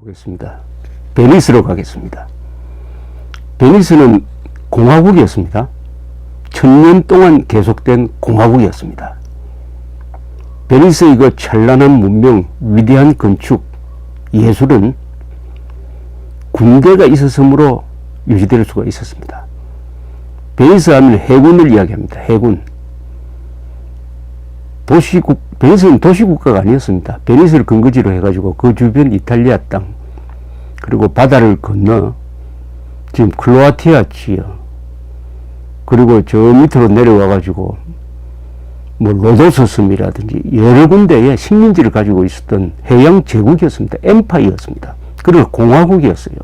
보겠습니다. 베니스로 가겠습니다. 베니스는 공화국이었습니다. 1000년 동안 계속된 공화국이었습니다. 베니스의 그 찬란한 문명, 위대한 건축, 예술은 군대가 있었으므로 유지될 수가 있었습니다. 베니스 하면 해군을 이야기합니다. 해군. 베니스는 도시국가가 아니었습니다. 베니스를 근거지로 해가지고 그 주변 이탈리아 땅, 그리고 바다를 건너 지금 크로아티아 지역, 그리고 저 밑으로 내려와가지고 뭐 로도스 섬이라든지 여러 군데에 식민지를 가지고 있었던 해양 제국이었습니다. 엠파이어였습니다. 그리고 공화국이었어요.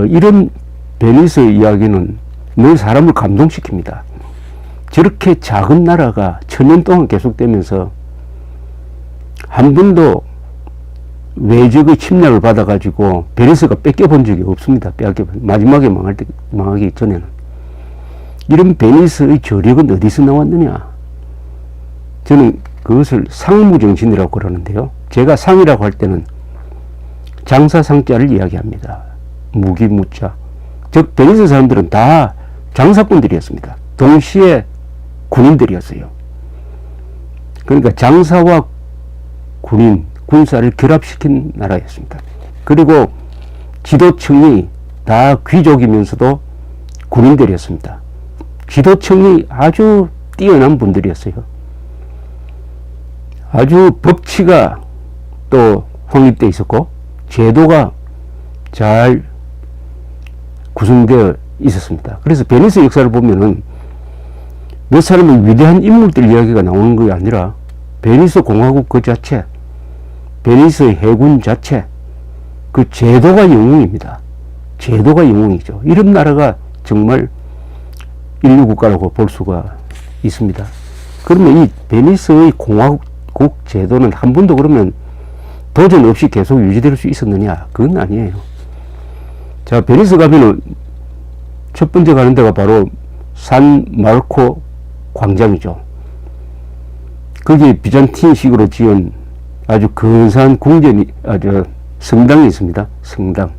이런 베니스 이야기는 늘 사람을 감동시킵니다. 저렇게 작은 나라가 1000년 동안 계속되면서 한 번도 외적의 침략을 받아가지고 베니스가 뺏겨본 적이 없습니다. 마지막에 망하기 전에는. 이런 베니스의 저력은 어디서 나왔느냐? 저는 그것을 상무정신이라고 그러는데요. 제가 상이라고 할 때는 장사상자를 이야기합니다. 무기무자. 즉 베니스 사람들은 다 장사꾼들이었습니다. 동시에 군인들이었어요. 그러니까 장사와 군인, 군사를 결합시킨 나라였습니다. 그리고 지도층이 다 귀족이면서도 군인들이었습니다. 지도층이 아주 뛰어난 분들이었어요. 아주 법치가 또 확립되어 있었고 제도가 잘 구성되어 있었습니다. 그래서 베니스 역사를 보면은 몇 사람의 위대한 인물들 이야기가 나오는 것이 아니라 베니스 공화국 그 자체, 베니스의 해군 자체, 그 제도가 영웅입니다. 제도가 영웅이죠. 이런 나라가 정말 인류국가라고 볼 수가 있습니다. 그러면 이 베니스의 공화국 제도는 한 번도 그러면 도전 없이 계속 유지될 수 있었느냐? 그건 아니에요. 자, 베니스 가면은 첫 번째 가는 데가 바로 산 마르코 광장이죠. 거기에 비잔틴식으로 지은 아주 근사한 성당이 있습니다. 성당.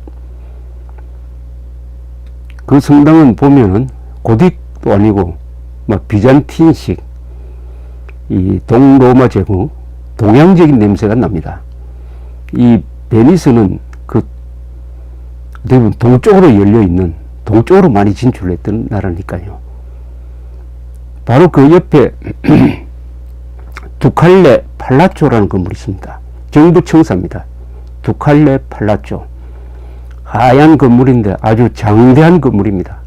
그 성당은 보면은 고딕도 아니고 막 비잔틴식, 이 동로마 제국, 동양적인 냄새가 납니다. 이 베니스는 그 대부분 동쪽으로 열려 있는, 동쪽으로 많이 진출했던 나라니까요. 바로 그 옆에 두칼레 팔라쪼라는 건물이 있습니다. 정부 청사입니다. 두칼레 팔라쪼. 하얀 건물인데 아주 장대한 건물입니다.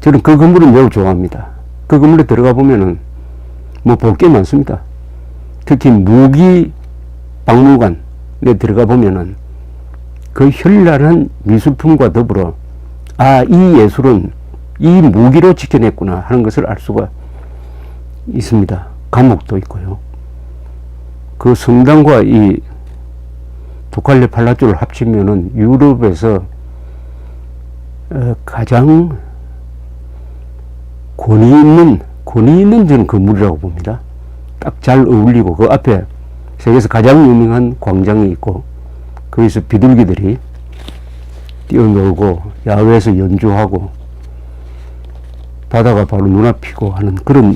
저는 그 건물을 매우 좋아합니다. 그 건물에 들어가 보면은 뭐 볼 게 많습니다. 특히 무기 박물관에 들어가 보면은 그 현란한 미술품과 더불어 이 예술은 이 무기로 지켜냈구나 하는 것을 알 수가 있습니다. 감옥도 있고요. 그 성당과 이 두칼레 팔라쪼를 합치면은 유럽에서 가장 권위 있는 저는 건물이라고 봅니다. 딱 잘 어울리고 그 앞에 세계에서 가장 유명한 광장이 있고 거기서 비둘기들이 뛰어놀고 야외에서 연주하고 바다가 바로 눈앞이고 하는 그런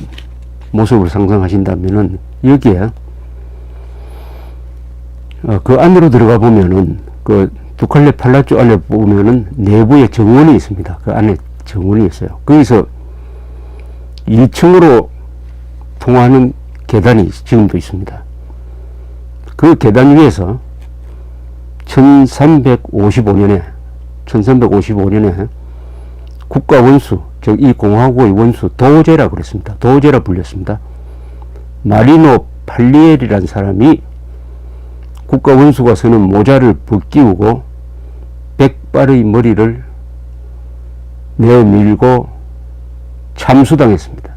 모습을 상상하신다면은 여기에 그 안으로 들어가 보면은 그 두칼레 팔라쪼 안에 보면은 내부에 정원이 있습니다. 그 안에 정원이 있어요. 거기서 2층으로 통하는 계단이 지금도 있습니다. 그 계단 위에서 1355년에 국가 원수, 즉 이 공화국의 원수 도제라 그랬습니다. 도제라 불렸습니다. 마리노 팔리엘이라는 사람이 국가 원수가 쓰는 모자를 벗기우고 백발의 머리를 내밀고 참수당했습니다.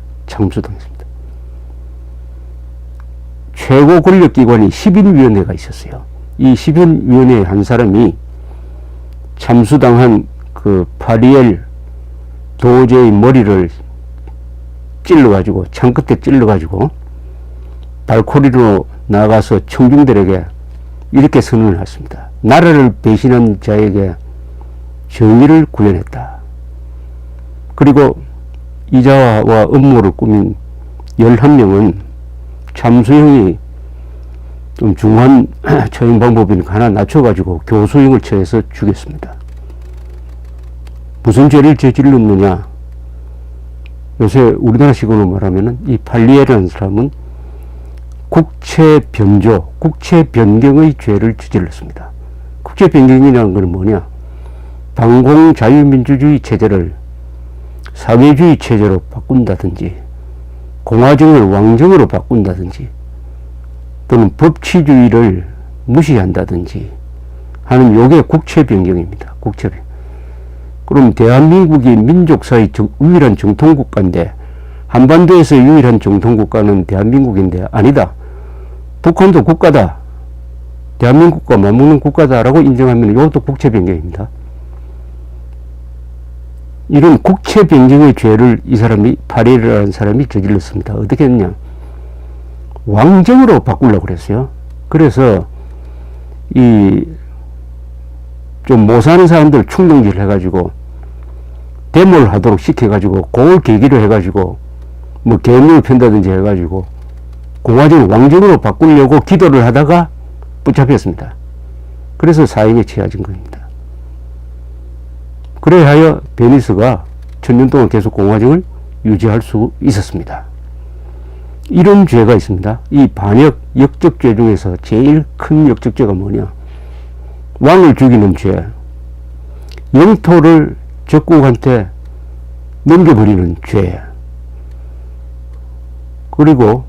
최고 권력기관이 10인위원회가 있었어요. 이 10인위원회의 한 사람이 참수당한 그 파리엘 도제의 머리를 찔러가지고, 창끝에 찔러가지고 발코니로 나가서 청중들에게 이렇게 선언을 했습니다. 나라를 배신한 자에게 정의를 구현했다. 그리고 이자와 음모를 꾸민 11명은 참수형이 좀 중한 처형 방법이니까 하나 낮춰가지고 교수형을 처해서 죽였습니다. 무슨 죄를 저질렀느냐? 요새 우리나라식으로 말하면은 이 팔리에라는 사람은 국채 변조, 국채 변경의 죄를 저질렀습니다. 국채 변경이라는 건 뭐냐? 반공 자유민주주의 체제를 사회주의 체제로 바꾼다든지, 공화정을 왕정으로 바꾼다든지, 또는 법치주의를 무시한다든지 하는 요게 국채 변경입니다. 국채 변경. 그럼 대한민국이 민족사의 유일한 정통국가인데, 한반도에서 유일한 정통국가는 대한민국인데, 아니다. 북한도 국가다. 대한민국과 맞먹는 국가다라고 인정하면 이것도 국채 변경입니다. 이런 국채 변경의 죄를 이 사람이, 파리에라는 사람이 저질렀습니다. 어떻게 했냐? 왕정으로 바꾸려고 그랬어요. 그래서 좀 못 사는 사람들 충동질 해가지고 데모를 하도록 시켜가지고 그걸 계기로 해가지고 뭐 계엄령을 편다든지 해가지고 공화정 왕정으로 바꾸려고 기도를 하다가 붙잡혔습니다. 그래서 사형에 처해진 겁니다. 그래야 베니스가 1000년 동안 계속 공화정을 유지할 수 있었습니다. 이런 죄가 있습니다. 이 반역 역적죄 중에서 제일 큰 역적죄가 뭐냐? 왕을 죽이는 죄, 영토를 적국한테 넘겨버리는 죄, 그리고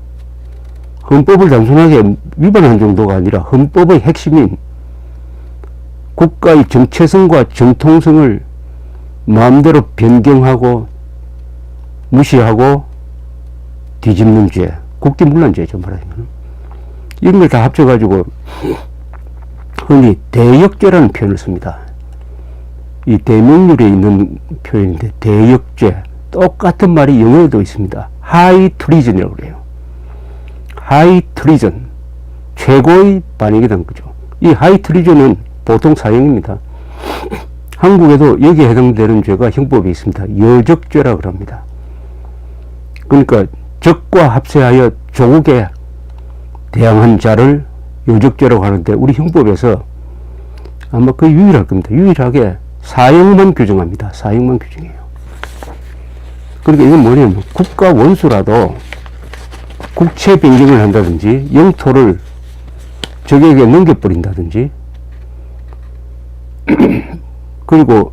헌법을 단순하게 위반한 정도가 아니라 헌법의 핵심인 국가의 정체성과 정통성을 마음대로 변경하고 무시하고 뒤집는 죄, 국기문란죄죠, 말하자면. 이런 걸 다 합쳐가지고 흔히 대역죄라는 표현을 씁니다. 이 대명률에 있는 표현인데, 대역죄. 똑같은 말이 영어에도 있습니다. 하이 트리전이라고 그래요. 하이 트리전. 최고의 반역이라는 거죠. 이 하이 트리전은 보통 사형입니다. 한국에도 여기에 해당되는 죄가 형법에 있습니다. 여적죄라고 합니다. 그러니까 적과 합세하여 조국에 대항한 자를 여적죄라고 하는데, 우리 형법에서 아마 거의 유일할 겁니다. 유일하게 사형만 규정합니다. 사형만 규정해요. 그러니까 이건 뭐냐면, 국가 원수라도 국채 변경을 한다든지, 영토를 적에게 넘겨버린다든지, 그리고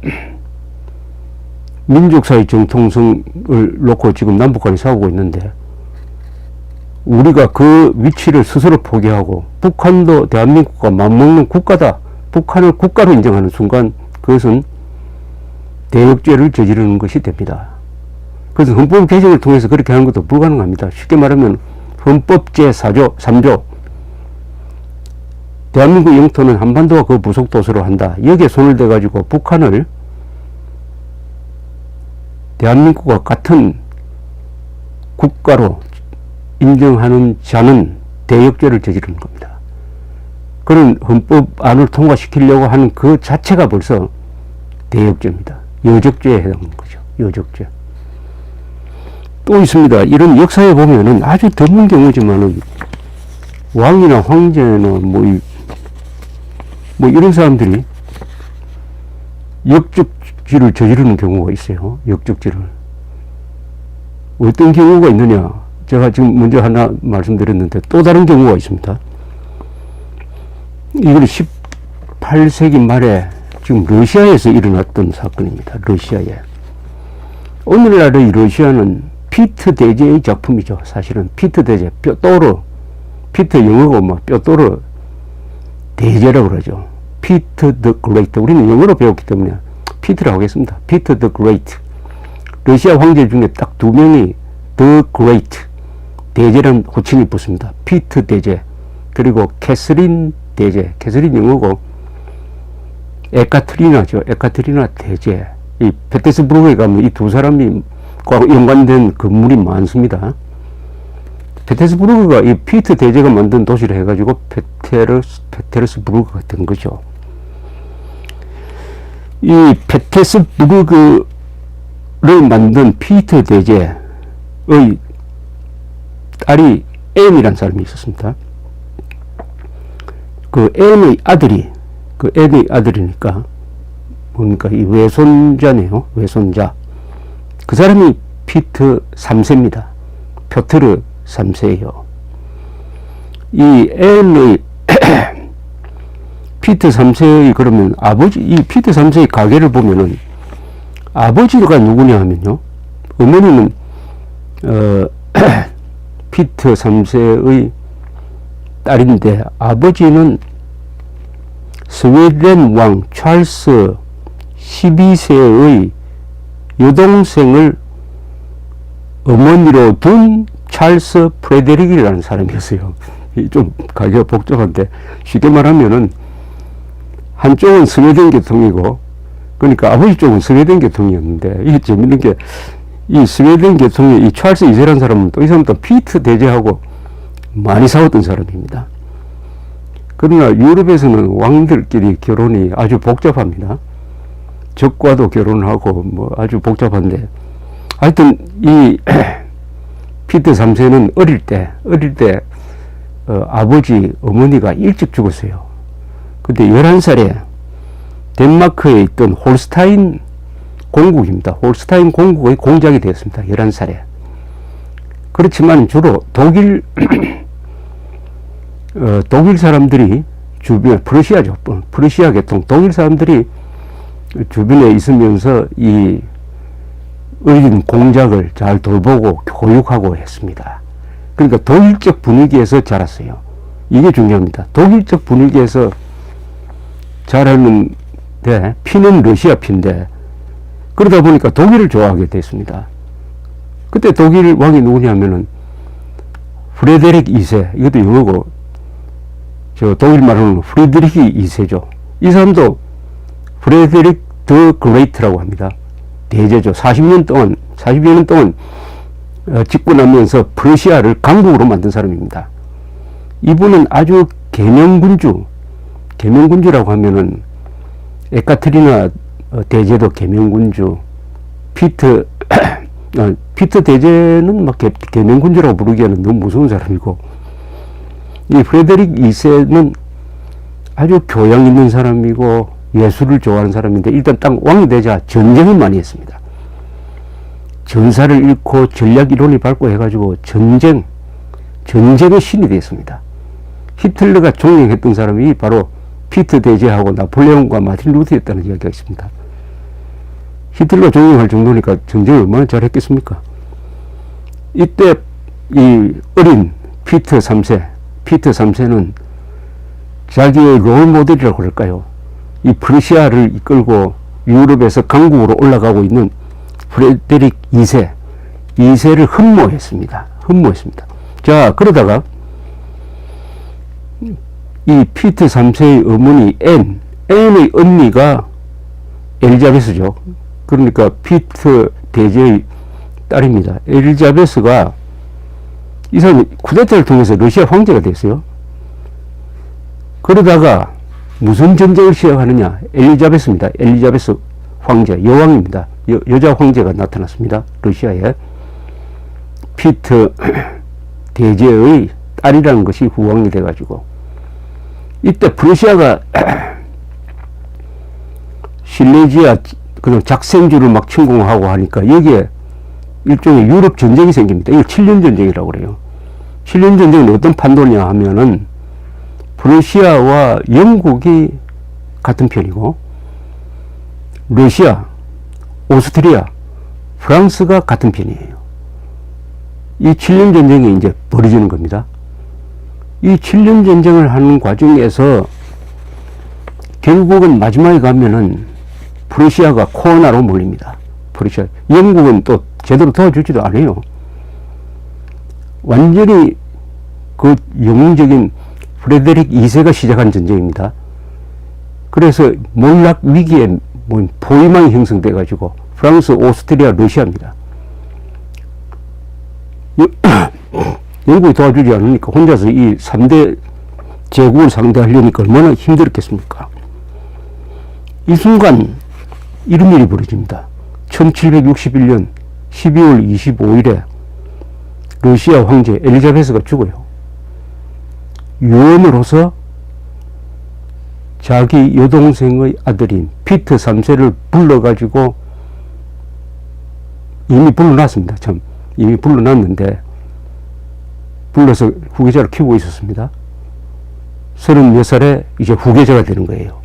민족사의 정통성을 놓고 지금 남북한이 싸우고 있는데, 우리가 그 위치를 스스로 포기하고 북한도 대한민국과 맞먹는 국가다, 북한을 국가로 인정하는 순간 그것은 대역죄를 저지르는 것이 됩니다. 그래서 헌법 개정을 통해서 그렇게 하는 것도 불가능합니다. 쉽게 말하면 헌법 제4조 3조 대한민국 영토는 한반도와 그 부속 도서로 한다. 여기에 손을 대가지고 북한을 대한민국과 같은 국가로 인정하는 자는 대역죄를 저지르는 겁니다. 그런 헌법안을 통과시키려고 하는 그 자체가 벌써 대역죄입니다. 여적죄에 해당하는 거죠. 여적죄. 또 있습니다. 이런 역사에 보면은 아주 드문 경우지만은 왕이나 황제나 뭐 이런 사람들이 역적죄를 저지르는 경우가 있어요. 역적죄를. 어떤 경우가 있느냐? 제가 지금 먼저 하나 말씀드렸는데 또 다른 경우가 있습니다. 이건 18세기 말에 지금 러시아에서 일어났던 사건입니다. 러시아에. 오늘날의 러시아는 피트 대제의 작품이죠. 사실은 피트 대제, 뼈또르, 피트 영어고 막 뼈또르 대제라고 그러죠. 피트 더 그레이트. 우리는 영어로 배웠기 때문에 피트라고 하겠습니다. 피트 더 그레이트. 러시아 황제 중에 딱 2명이 더 그레이트 대제라는 호칭이 붙습니다. 피트 대제, 그리고 캐서린 대제. 캐서린 영어고 에카트리나죠. 에카트리나 대제. 이 페테스부르크에 가면 이 두 사람이 연관된 건물이 많습니다. 페테스부르크가 이 피트 대제가 만든 도시를 해가지고 페테르스부르크가 된 거죠. 이 페테스부르크를 만든 피터 대제의 딸이 앤이라는 사람이 있었습니다. 그 앤의 아들이니까 뭡니까, 이 외손자네요. 외손자. 그 사람이 피터 3세입니다. 표트르 3세예요. 이 앤의 피터 3세의 그러면 아버지, 이 피터 3세의 가계를 보면은 아버지가 누구냐 하면요, 어머니는 피터 3세의 딸인데 아버지는 스웨덴 왕 찰스 12세의 여동생을 어머니로 둔 찰스 프레데릭이라는 사람이었어요. 좀 가기가 복잡한데 쉽게 말하면은 한쪽은 스웨덴 계통이고, 그러니까 아버지 쪽은 스웨덴 계통이었는데, 이게 재밌는 게 이 스웨덴 계통의 이 찰스 2세라는 사람은 또 이 사람도 피트 대제하고 많이 싸웠던 사람입니다. 그러나 유럽에서는 왕들끼리 결혼이 아주 복잡합니다. 적과도 결혼하고 뭐 아주 복잡한데, 하여튼 이 피터 3세는 어릴 때 아버지 어머니가 일찍 죽었어요. 근데 11살에 덴마크에 있던 홀스타인 공국입니다. 홀스타인 공국의 공작이 되었습니다. 11살에. 그렇지만 주로 독일 사람들이 주변에, 프러시아죠. 프러시아 계통 독일 사람들이 주변에 있으면서 이 어린 공작을 잘 돌보고 교육하고 했습니다. 그러니까 독일적 분위기에서 자랐어요. 이게 중요합니다. 독일적 분위기에서 자랐는데 피는 러시아 피인데, 그러다 보니까 독일을 좋아하게 됐습니다. 그때 독일 왕이 누구냐면은 프레데릭 2세, 이것도 영어고 저 독일 말로는 프리드리히 2세죠. 이 사람도 프레데릭 더 그레이트라고 합니다. 대제죠. 40년 동안 집권하면서 프러시아를 강국으로 만든 사람입니다. 이분은 아주 계명군주라고 하면은 에카테리나 대제도 계명군주, 피터 대제는 막 계명군주라고 부르기에는 너무 무서운 사람이고, 이 프레데릭 2세는 아주 교양 있는 사람이고 예술을 좋아하는 사람인데, 일단 딱 왕이 되자 전쟁을 많이 했습니다. 전사를 잃고 전략 이론이 발고해가지고 전쟁의 신이 됐습니다. 히틀러가 존경했던 사람이 바로 피터 대제하고 나폴레옹과 마틴 루터였다는 이야기가 있습니다. 히틀러 존경할 정도니까 전쟁을 얼마나 잘했겠습니까? 이때 이 어린 피터 3세는 자기의 롤 모델이라고 그럴까요? 이 프러시아를 이끌고 유럽에서 강국으로 올라가고 있는 프레데릭 2세를 흠모했습니다. 자, 그러다가 이 피터 3세의 어머니 앤의 언니가 엘리자베스죠. 그러니까 피터 대제의 딸입니다. 엘리자베스가, 이 사람이 쿠데타를 통해서 러시아 황제가 됐어요. 그러다가 무슨 전쟁을 시작하느냐? 엘리자베스입니다. 엘리자베스 황제, 여왕입니다. 여자 황제가 나타났습니다. 러시아에. 피터 대제의 딸이라는 것이 후왕이 돼가지고, 이때 프러시아가 실레지아 그냥 작생주를 막 침공하고 하니까 여기에 일종의 유럽 전쟁이 생깁니다. 이걸 7년 전쟁이라고 그래요. 7년 전쟁은 어떤 판도냐 하면은 프러시아와 영국이 같은 편이고, 러시아, 오스트리아, 프랑스가 같은 편이에요. 이 7년 전쟁이 이제 벌어지는 겁니다. 이 7년 전쟁을 하는 과정에서 결국은 마지막에 가면은 프러시아가 코어나로 몰립니다. 프러시아. 영국은 또 제대로 도와주지도 않아요. 완전히 그 영웅적인 프레데릭 2세가 시작한 전쟁입니다. 그래서 몰락 위기에 포위망이 형성돼 가지고 프랑스, 오스트리아, 러시아입니다. 영국이 도와주지 않으니까 혼자서 이 3대 제국을 상대하려니까 얼마나 힘들었겠습니까? 이 순간 이런 일이 벌어집니다. 1761년 12월 25일에 러시아 황제 엘리자베스가 죽어요. 유언으로서 자기 여동생의 아들인 피터 3세를 불러가지고 이미 불러놨습니다. 참 이미 불러놨는데 불러서 후계자를 키우고 있었습니다. 36살에 이제 후계자가 되는 거예요.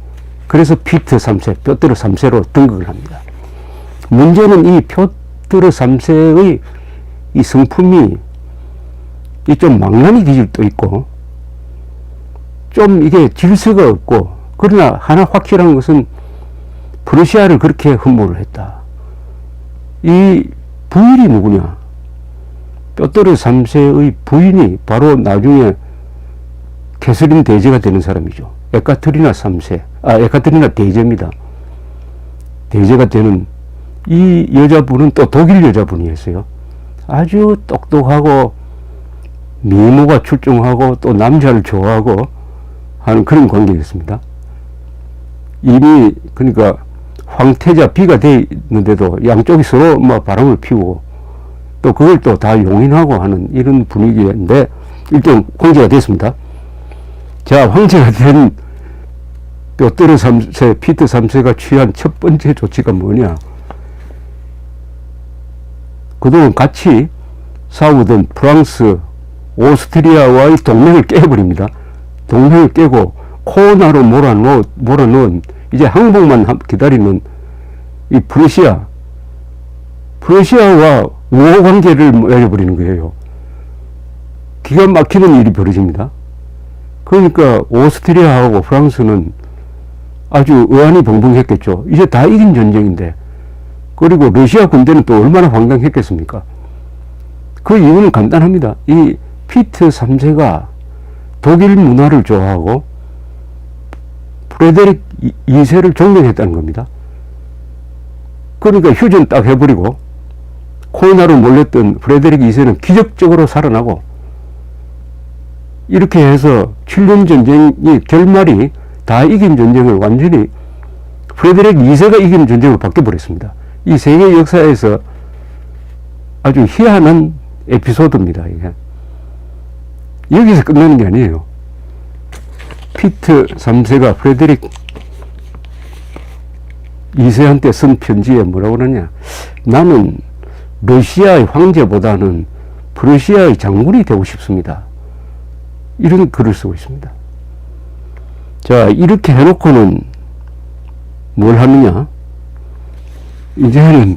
그래서 피터 3세, 뼈트르 3세로 등극을 합니다. 문제는 이 뼈트르 3세의 이 성품이 이 좀 망나니 기질도 있고 좀 이게 질서가 없고, 그러나 하나 확실한 것은 프러시아를 그렇게 흠모를 했다. 이 부인이 누구냐? 뼈트르 3세의 부인이 바로 나중에 캐서린 대제가 되는 사람이죠. 에카테리나 3세, 에카테리나 대제입니다. 대제가 되는 이 여자분은 또 독일 여자분이었어요. 아주 똑똑하고 미모가 출중하고 또 남자를 좋아하고 하는 그런 관계였습니다. 이미 그러니까 황태자 비가 돼 있는데도 양쪽이 서로 막 바람을 피우고 또 그걸 또 다 용인하고 하는 이런 분위기인데 일단 황제가 됐습니다. 자, 황제가 된 뼈트르 3세, 피터 3세가 취한 첫 번째 조치가 뭐냐? 그동안 같이 싸우던 프랑스, 오스트리아와의 동맹을 깨버립니다. 동맹을 깨고 코너로 몰아넣은 이제 항복만 기다리는 이 프러시아와 우호 관계를 맺어버리는 거예요. 기가 막히는 일이 벌어집니다. 그러니까 오스트리아하고 프랑스는 아주 의안이 벙벙했겠죠. 이제 다 이긴 전쟁인데, 그리고 러시아 군대는 또 얼마나 황당했겠습니까? 그 이유는 간단합니다. 이 피터 3세가 독일 문화를 좋아하고 프레데릭 2세를 존경했다는 겁니다. 그러니까 휴전 딱 해버리고 코로나로 몰렸던 프레데릭 2세는 기적적으로 살아나고, 이렇게 해서 7년 전쟁이 결말이 다 이긴 전쟁을 완전히 프레데릭 2세가 이기는 전쟁으로 바뀌어버렸습니다. 이 세계 역사에서 아주 희한한 에피소드입니다. 이게. 여기서 끝나는 게 아니에요. 피터 3세가 프레데릭 2세한테 쓴 편지에 뭐라고 그러냐? 나는 러시아의 황제보다는 프러시아의 장군이 되고 싶습니다. 이런 글을 쓰고 있습니다. 자, 이렇게 해놓고는 뭘 하느냐? 이제는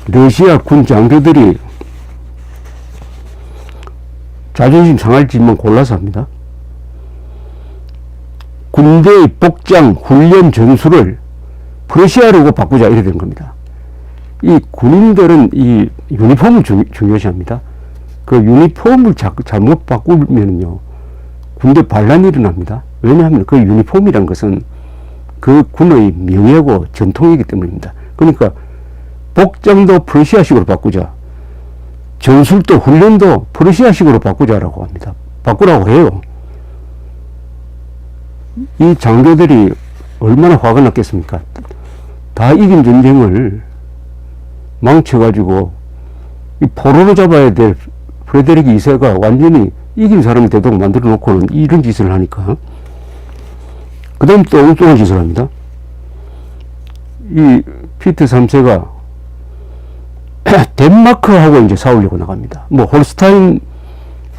러시아 군 장교들이 자존심 상할지만 골라서 합니다. 군대의 복장, 훈련 전술을 프러시아로 바꾸자, 이래 된 겁니다. 이 군인들은 이 유니폼을 중요시합니다. 그 유니폼을 잘못 바꾸면요, 군대 반란이 일어납니다. 왜냐하면 그 유니폼이란 것은 그 군의 명예고 전통이기 때문입니다. 그러니까 복장도 프러시아식으로 바꾸자, 전술도 훈련도 프러시아식으로 바꾸자라고 합니다. 바꾸라고 해요. 이 장교들이 얼마나 화가 났겠습니까? 다 이긴 전쟁을 망쳐가지고 이 포로로 잡아야 될 프레데릭 2세가 완전히 이긴 사람이 되도록 만들어 놓고는 이런 짓을 하니까, 그 다음 또 엉뚱한 짓을 합니다. 이 피터 3세가 덴마크하고 이제 싸우려고 나갑니다. 뭐 홀스타인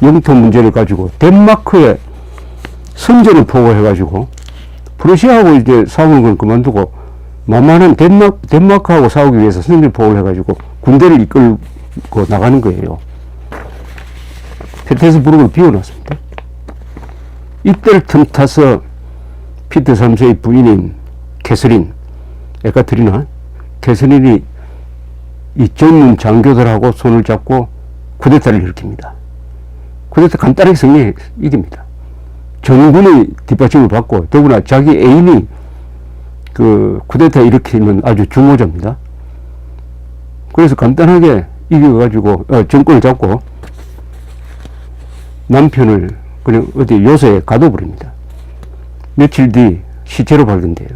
영토 문제를 가지고 덴마크에 선전을 포고해가지고 프러시아하고 이제 싸우는 건 그만두고 만만한 덴마크하고 싸우기 위해서 선전 포고를 해가지고 군대를 이끌고 나가는 거예요. 페테스부르크를 비워놨습니다. 이때를 틈타서 피터 3세의 부인인 캐서린, 에카테리나 캐서린이 이 젊은 장교들하고 손을 잡고 쿠데타를 일으킵니다. 쿠데타 간단하게 승리해 이깁니다. 정군의 뒷받침을 받고, 더구나 자기 애인이 그 쿠데타 일으키는 아주 주모자입니다. 그래서 간단하게 이겨가지고 정권을 잡고 남편을 그냥 어디 요새에 가둬버립니다. 며칠 뒤 시체로 발견돼요.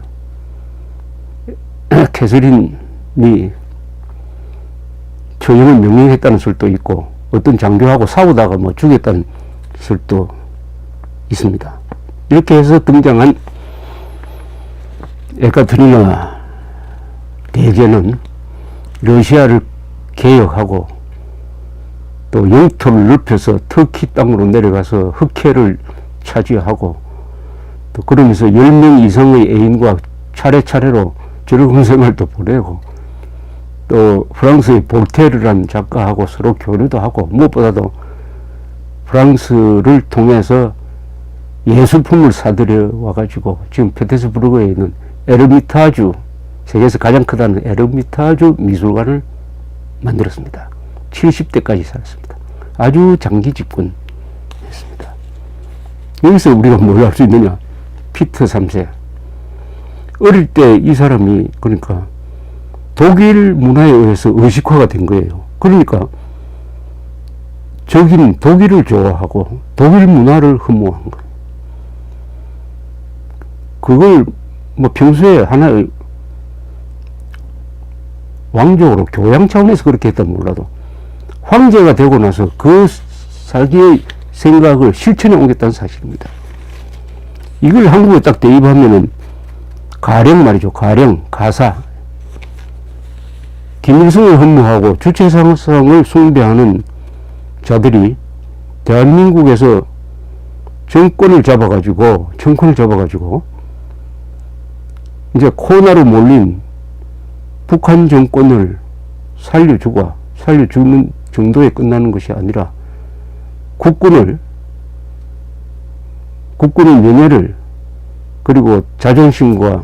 캐서린이 처형을 명령했다는 설도 있고 어떤 장교하고 싸우다가 뭐 죽였다는 설도 있습니다. 이렇게 해서 등장한 에카테리나 대제는 러시아를 개혁하고 또 영토를 넓혀서 터키 땅으로 내려가서 흑해를 차지하고 또 그러면서 10명 이상의 애인과 차례차례로 즐거운 생활도 보내고 또 프랑스의 볼테르라는 작가하고 서로 교류도 하고 무엇보다도 프랑스를 통해서 예술품을 사들여 와가지고 지금 페테스부르크에 있는 에르미타주, 세계에서 가장 크다는 에르미타주 미술관을 만들었습니다. 70대까지 살았습니다. 아주 장기 집권했습니다. 여기서 우리가 뭘 알 수 있느냐? 피터 3세. 어릴 때 이 사람이 그러니까 독일 문화에 의해서 의식화가 된 거예요. 그러니까 저긴 독일을 좋아하고 독일 문화를 흠모한 거예요. 그걸 뭐 평소에 하나의 왕족으로 교양 차원에서 그렇게 했다면 몰라도 황제가 되고 나서 그 자기의 생각을 실천에 옮겼다는 사실입니다. 이걸 한국에 딱 대입하면은 가령 말이죠. 가령, 가사. 김일성을 흠모하고 주체상성을 숭배하는 자들이 대한민국에서 정권을 잡아가지고 이제 코나로 몰린 북한 정권을 살려주는 정도에 끝나는 것이 아니라 국군의 명예를 그리고 자존심과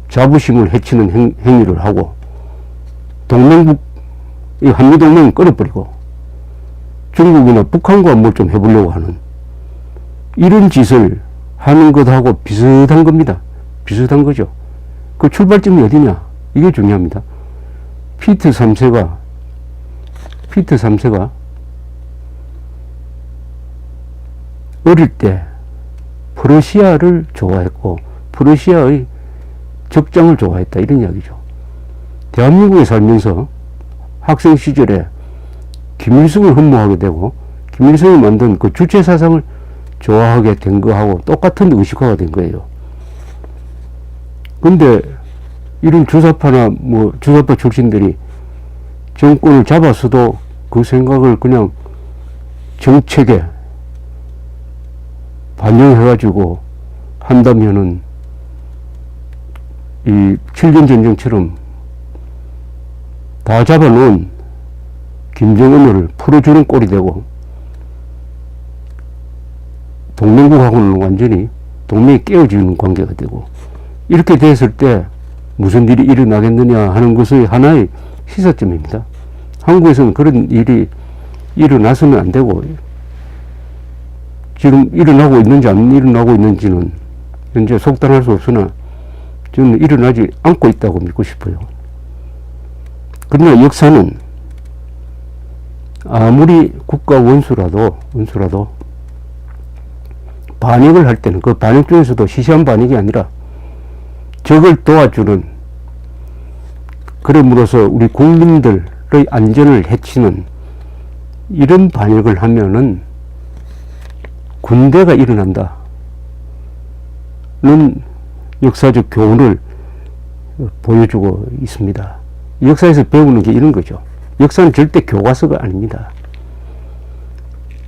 자부심을 해치는 행위를 하고 이 한미동맹을 끊어버리고 중국이나 북한과 뭘 좀 해보려고 하는 이런 짓을 하는 것하고 비슷한 겁니다. 비슷한 거죠. 그 출발점이 어디냐? 이게 중요합니다. 피터 3세가 어릴 때 프러시아를 좋아했고 프러시아의 적장을 좋아했다 이런 이야기죠. 대한민국에 살면서 학생 시절에 김일성을 흠모하게 되고 김일성이 만든 그 주체사상을 좋아하게 된 거하고 똑같은 의식화가 된 거예요. 근데 이런 주사파나 뭐 주사파 출신들이 정권을 잡았어도 그 생각을 그냥 정책에 반영해가지고 한다면은 이 7년 전쟁처럼 다 잡아놓은 김정은을 풀어주는 꼴이 되고 동맹국하고는 완전히 동맹이 깨어지는 관계가 되고 이렇게 됐을 때 무슨 일이 일어나겠느냐 하는 것의 하나의 시사점입니다. 한국에서는 그런 일이 일어나서는 안 되고 지금 일어나고 있는지 안 일어나고 있는지는 현재 속단할 수 없으나 저는 일어나지 않고 있다고 믿고 싶어요. 그러나 역사는 아무리 국가 원수라도 반역을 할 때는 그 반역 중에서도 시시한 반역이 아니라 적을 도와주는 그럼으로써 우리 국민들의 안전을 해치는 이런 반역을 하면은 군대가 일어난다는 역사적 교훈을 보여주고 있습니다. 역사에서 배우는 게 이런 거죠. 역사는 절대 교과서가 아닙니다.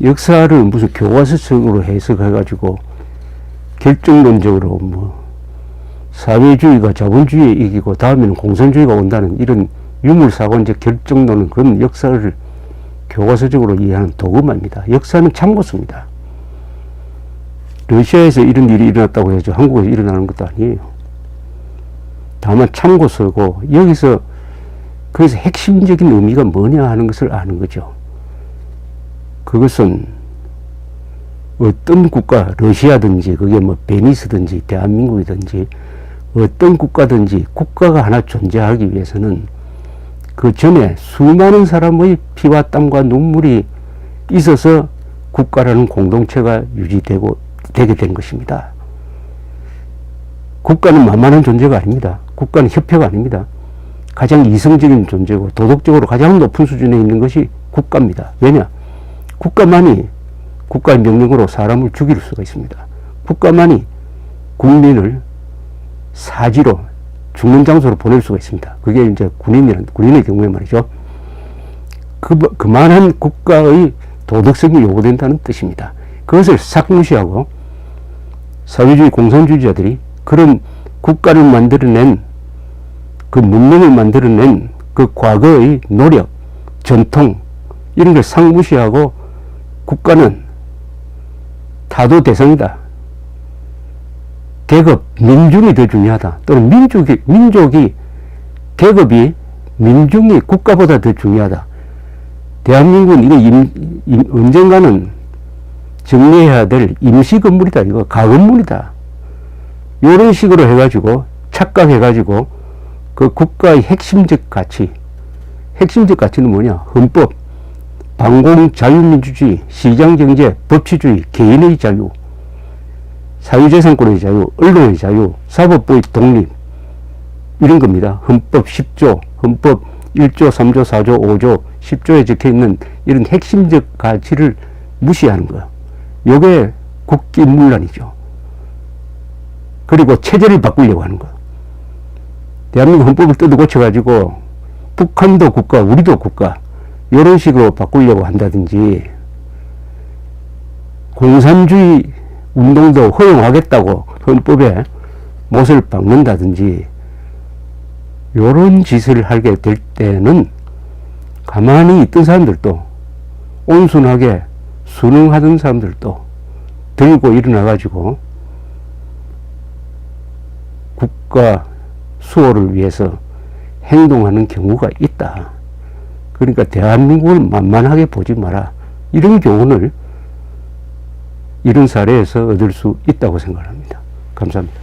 역사를 무슨 교과서식으로 해석해가지고 결정론적으로 뭐 사회주의가 자본주의에 이기고 다음에는 공산주의가 온다는 이런 유물사관적 결정론은 그건 역사를 교과서적으로 이해하는 도구입니다. 역사는 참고서입니다. 러시아에서 이런 일이 일어났다고 해서 한국에서 일어나는 것도 아니에요. 다만 참고서고 여기서 그래서 핵심적인 의미가 뭐냐 하는 것을 아는 거죠. 그것은 어떤 국가, 러시아든지 그게 뭐 베니스든지 대한민국이든지 어떤 국가든지 국가가 하나 존재하기 위해서는 그 전에 수많은 사람의 피와 땀과 눈물이 있어서 국가라는 공동체가 되게 된 것입니다. 국가는 만만한 존재가 아닙니다. 국가는 협회가 아닙니다. 가장 이성적인 존재고 도덕적으로 가장 높은 수준에 있는 것이 국가입니다. 왜냐? 국가만이 국가의 명령으로 사람을 죽일 수가 있습니다. 국가만이 국민을 사지로 죽는 장소로 보낼 수가 있습니다. 그게 이제 군인의 경우에 말이죠. 그만한 국가의 도덕성이 요구된다는 뜻입니다. 그것을 싹 무시하고 사회주의 공산주의자들이 그런 국가를 만들어낸 그 문명을 만들어낸 그 과거의 노력, 전통 이런 걸 싹 무시하고 국가는 타도 대상이다. 계급, 민중이 더 중요하다. 또는 계급이 민중이 국가보다 더 중요하다. 대한민국은 이거 언젠가는 정리해야 될 임시 건물이다. 이거 가건물이다. 이런 식으로 해가지고 착각해가지고 그 국가의 핵심적 가치는 뭐냐? 헌법, 반공 자유민주주의, 시장경제, 법치주의, 개인의 자유, 사유재산권의 자유, 언론의 자유, 사법부의 독립 이런 겁니다. 헌법 10조, 헌법 1조, 3조, 4조, 5조, 10조에 적혀있는 이런 핵심적 가치를 무시하는 거예요. 요게 국기문란이죠. 그리고 체제를 바꾸려고 하는 거예요. 대한민국 헌법을 뜯어 고쳐가지고 북한도 국가, 우리도 국가 이런 식으로 바꾸려고 한다든지 공산주의 운동도 허용하겠다고 헌법에 못을 박는다든지 이런 짓을 하게 될 때는 가만히 있던 사람들도 온순하게 순응하던 사람들도 들고 일어나가지고 국가 수호를 위해서 행동하는 경우가 있다. 그러니까 대한민국을 만만하게 보지 마라. 이런 교훈을 이런 사례에서 얻을 수 있다고 생각합니다. 감사합니다.